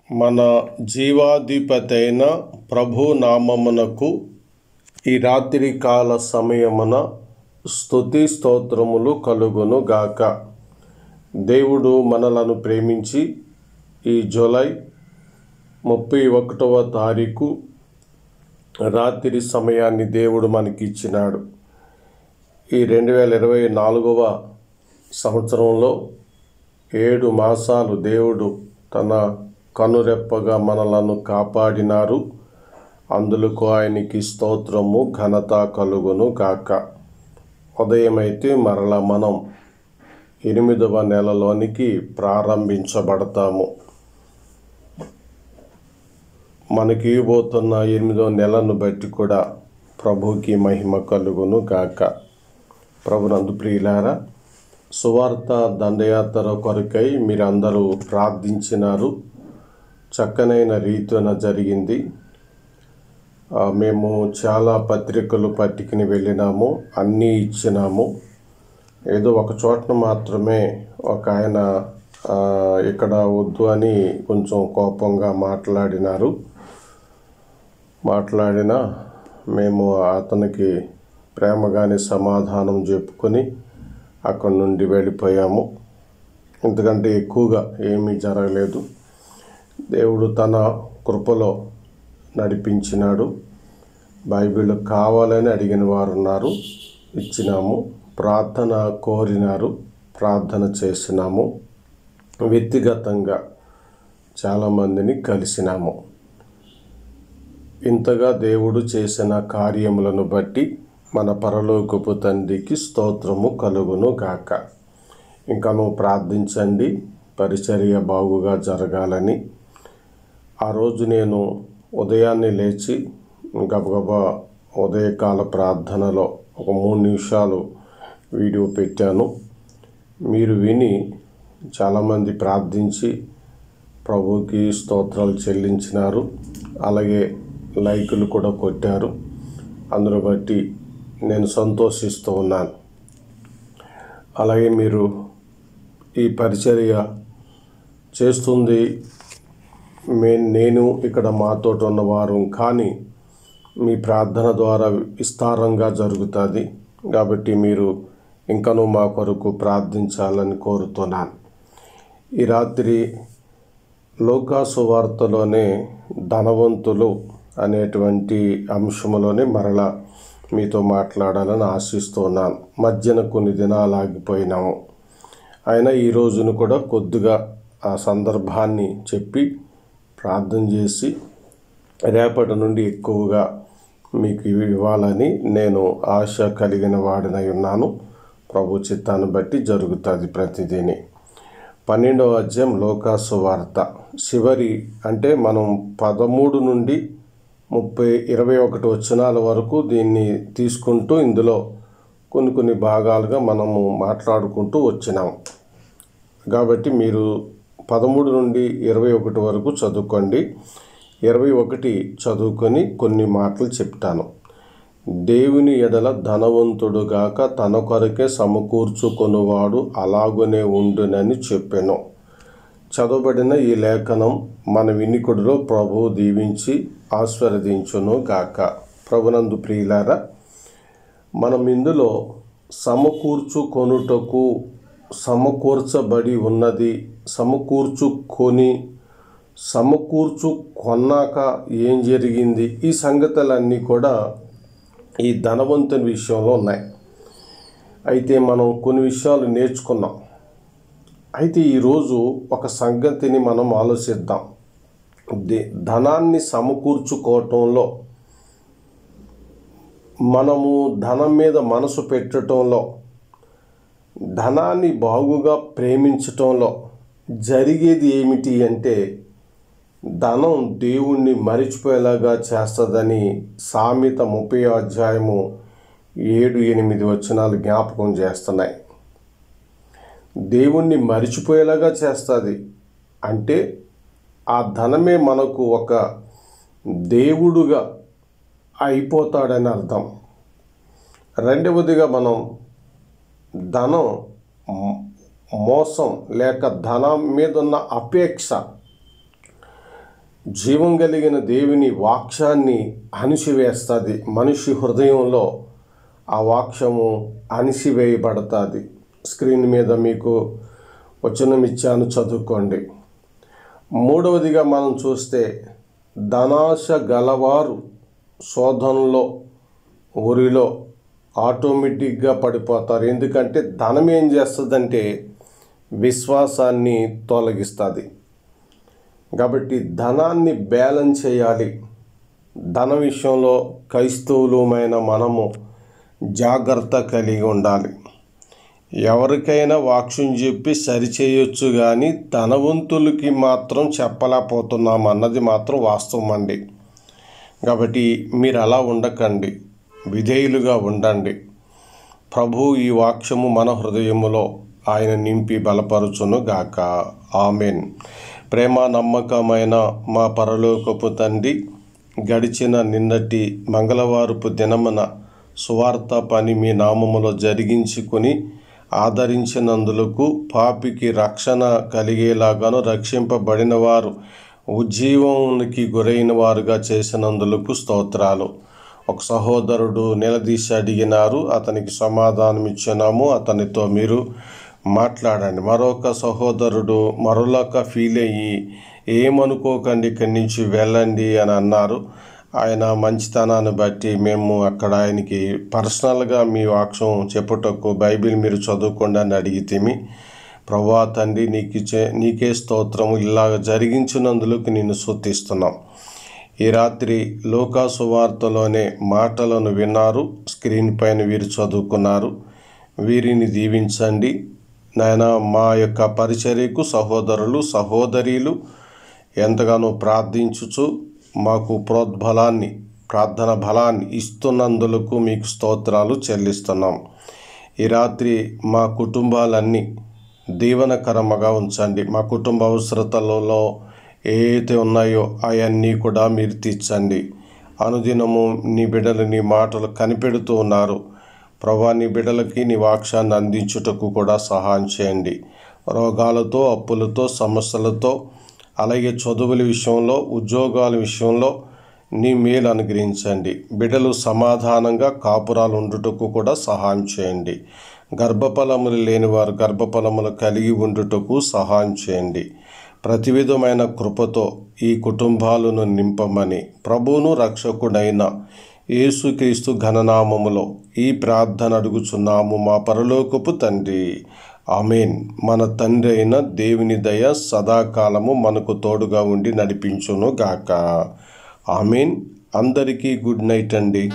మన జీవాధిపతైన ప్రభు నామమునకు ఈ రాత్రి కాల సమయమున స్తుతి స్తోత్రములు కలుగును గాక. దేవుడు మనలను ప్రేమించి ఈ జూలై 31వ తారీఖు రాత్రి సమయాన్ని దేవుడు మనకి ఇచ్చినాడు. ఈ 2024వ సంవత్సరంలో 7 మాసాలు దేవుడు తన కనురెప్పగా మనలను కాపాడినారు. అందులకు ఆయనకి స్తోత్రము ఘనత కలుగును గాక. ఉదయమైతే మరలా మనం 8వ నెలలోనికి ప్రారంభించబడతాము. మనకి ఇవ్వబోతున్న 8వ నెలను బట్టి కూడా ప్రభుకి మహిమ కలుగును గాక. ప్రభునందు ప్రియులారా, సువార్త దండయాత్ర కొరకై మీరందరూ ప్రార్థించినారు. చక్కనైన రీతిన జరిగింది. మేము చాలా పత్రికలు పట్టుకుని వెళ్ళినాము, అన్నీ ఇచ్చినాము. ఏదో ఒక చోటన మాత్రమే ఒక ఆయన ఇక్కడ వద్దు అని కొంచెం కోపంగా మాట్లాడినా మేము అతనికి ప్రేమగానే సమాధానం చెప్పుకొని అక్కడి నుండి వెళ్ళిపోయాము. ఎందుకంటే ఎక్కువగా ఏమీ జరగలేదు. దేవుడు తన కృపలో నడిపించినాడు. బైబిల్ కావాలని అడిగిన వారు ఉన్నారు, ఇచ్చినాము. ప్రార్థన కోరినారు, ప్రార్థన చేసినాము. వ్యక్తిగతంగా చాలామందిని కలిసినాము. ఇంతగా దేవుడు చేసిన కార్యములను బట్టి మన పరలోకపు తండ్రికి స్తోత్రము కలుగును గాక. ఇంకను ప్రార్థించండి, పరిచర్య బాగుగా జరగాలని. ఆ రోజు నేను ఉదయాన్నే లేచి గబగబా ఉదయకాల ప్రార్థనలో ఒక 3 నిమిషాలు వీడియో పెట్టాను. మీరు విని చాలామంది ప్రార్థించి ప్రభుకి స్తోత్రాలు చెల్లించినారు. అలాగే లైకులు కూడా కొట్టారు. అందును బట్టి నేను సంతోషిస్తూ ఉన్నాను. అలాగే మీరు ఈ పరిచర్య చేస్తుంది నేను ఇక్కడ మాతో ఉన్నవారు, కానీ మీ ప్రార్థన ద్వారా విస్తారంగా జరుగుతుంది. కాబట్టి మీరు ఇంకనూ మా కొరకు ప్రార్థించాలని కోరుతున్నాను. ఈ రాత్రి లూకాసు వార్తలోనే ధనవంతులు అనేటువంటి అంశంలోనే మరలా మీతో మాట్లాడాలని ఆశిస్తున్నాను. మధ్యన కొన్ని దినాలు ఆగిపోయినాము. అయినా ఈ రోజును కూడా కొద్దిగా ఆ సందర్భాన్ని చెప్పి ప్రార్థన చేసి రేపటి నుండి ఎక్కువగా మీకు ఇవ్వాలని నేను ఆశ కలిగిన వాడినై ఉన్నాను. ప్రభు చిత్తాన్ని బట్టి జరుగుతుంది ప్రతిదీని. 12వ అధ్యాయం లూకాసు వార్త చివరి అంటే మనం 13 నుండి 21 వచనాల వరకు దీన్ని తీసుకుంటూ ఇందులో కొన్ని భాగాలుగా మనము మాట్లాడుకుంటూ వచ్చినాం. కాబట్టి మీరు 13 నుండి 21 వరకు చదువుకోండి. 21 చదువుకొని కొన్ని మాటలు చెప్తాను. దేవుని ఎడల ధనవంతుడుగాక తన కొరకే సమకూర్చుకొనువాడు అలాగునే ఉండునని చెప్పెను. చదవబడిన ఈ లేఖనం మన వినికుడిలో ప్రభువు దీవించి ఆశీర్వదించును గాక. ప్రభునందు ప్రియులారా, మనం ఇందులో సమకూర్చుకొనుటకు, సమకూర్చబడి ఉన్నది, సమకూర్చుకొన్నాక ఏం జరిగింది, ఈ సంగతులన్నీ కూడా ఈ ధనవంతుని విషయంలో ఉన్నాయి. అయితే మనం కొన్ని విషయాలు నేర్చుకున్నాం. అయితే ఈరోజు ఒక సంగతిని మనం ఆలోచిద్దాం. ధనాన్ని సమకూర్చుకోవటంలో, మనము ధనం మీద మనసు పెట్టడంలో, ధనాన్ని బాగుగా ప్రేమించటంలో జరిగేది ఏమిటి అంటే ధనం దేవుణ్ణి మరిచిపోయేలాగా చేస్తుందని సామెత 30వ అధ్యాయము 7-8 వచనాలు జ్ఞాపకం చేస్తున్నాయి. దేవుణ్ణి మరిచిపోయేలాగా చేస్తుంది అంటే ఆ ధనమే మనకు ఒక దేవుడుగా అయిపోతాడని అర్థం. రెండవదిగా మనం ధనం మోసం లేక ధనం మీద ఉన్న అపేక్ష, జీవం కలిగిన దేవుని వాక్యాన్ని అణిసివేస్తుంది. మనిషి హృదయంలో ఆ వాక్యము అణిసివేయబడుతుంది. స్క్రీన్ మీద మీకు వచనం ఇచ్చాను, చదువుకోండి. మూడవదిగా మనం చూస్తే ధనాశ గలవారు శోధనలో ఊరిలో ఆటోమేటిక్గా పడిపోతారు. ఎందుకంటే ధనం ఏం చేస్తుందంటే విశ్వాసాన్ని తొలగిస్తుంది. కాబట్టి ధనాన్ని బ్యాలెన్స్ చేయాలి. ధన విషయంలో క్రైస్తవులమైన మనము జాగ్రత్త కలిగి ఉండాలి. ఎవరికైనా వాక్యం చెప్పి సరిచేయొచ్చు, కానీ ధనవంతులకి మాత్రం చెప్పలేకపోతున్నాం అన్నది మాత్రం వాస్తవం అండి. కాబట్టి మీరు అలా ఉండకండి, విధేయులుగా ఉండండి. ప్రభు ఈ వాక్యము మన హృదయములో ఆయన నింపి బలపరుచును గాక. ఆమెన్. ప్రేమ నమ్మకమైన మా పరలోకపు తండ్రి, గడిచిన నిన్నటి మంగళవారపు దినమున సువార్త పని మీ నామములో జరిగించుకొని ఆదరించినందులకు, పాపికి రక్షణ కలిగేలాగాను రక్షింపబడిన వారు ఉజ్జీవానికి గురైన వారుగా చేసినందులకు స్తోత్రాలు. ఒక సహోదరుడు నిలదీసి అడిగినారు, అతనికి సమాధానం ఇచ్చినాము. అతనితో మీరు మాట్లాడండి. మరొక సహోదరుడు మరొక ఫీల్ అయ్యి ఏమనుకోకండి, ఇక్కడి నుంచి వెళ్ళండి అని అన్నారు. ఆయన మంచితనాన్ని బట్టి మేము అక్కడ ఆయనకి పర్సనల్గా మీ వాక్యం చెప్పుటకు బైబిల్ మీరు చదువుకోండి అని అడిగితేమి. ప్రభువా తండ్రి, నీకే స్తోత్రము, ఇలాగ జరిగించినందుకు నిన్ను స్తుతిస్తున్నాం. ఈ రాత్రి లూకా సువార్తలోనే మాటలను విన్నారు, స్క్రీన్ పైన వీరు చదువుకున్నారు. వీరిని దీవించండి నాయన. మా యొక్క పరిచర్యకు సహోదరులు సహోదరీలు ఎంతగానో ప్రార్థించుచు మాకు ప్రోద్బలాన్ని, ప్రార్థన బలాన్ని ఇస్తున్నందులకు మీకు స్తోత్రాలు చెల్లిస్తున్నాం. ఈ రాత్రి మా కుటుంబాలన్నీ దీవెనకరముగా ఉంచండి. మా కుటుంబ అవసరతలలో ఏవైతే ఉన్నాయో అవన్నీ కూడా మీరు తీర్చండి. అనుదినము నీ బిడ్డలు నీ మాటలు కనిపెడుతూ ఉన్నారు. ప్రభా, నీ బిడ్డలకి నీ వాక్యాన్ని అందించుటకు కూడా సహాయం చేయండి. రోగాలతో, అప్పులతో, సమస్యలతో, అలాగే చదువుల విషయంలో, ఉద్యోగాల విషయంలో నీ మేలు అనుగ్రహించండి. బిడ్డలు సమాధానంగా కాపురాలు ఉండుటకు కూడా సహాయం చేయండి. గర్భఫలములు లేని వారు గర్భఫలములు కలిగి ఉండుటకు సహాయం చేయండి. ప్రతి విధమైన కృపతో ఈ కుటుంబాలను నింపమని ప్రభువును రక్షకుడైన యేసుక్రీస్తు ఘననామములో ఈ ప్రార్థన అడుగుచున్నాము మా పరలోకపు తండ్రి. ఆమెన్. మన తండ్రి అయిన దేవుని దయ సదాకాలము మనకు తోడుగా ఉండి నడిపించును గాక. ఆమెన్. అందరికీ గుడ్ నైట్ అండి.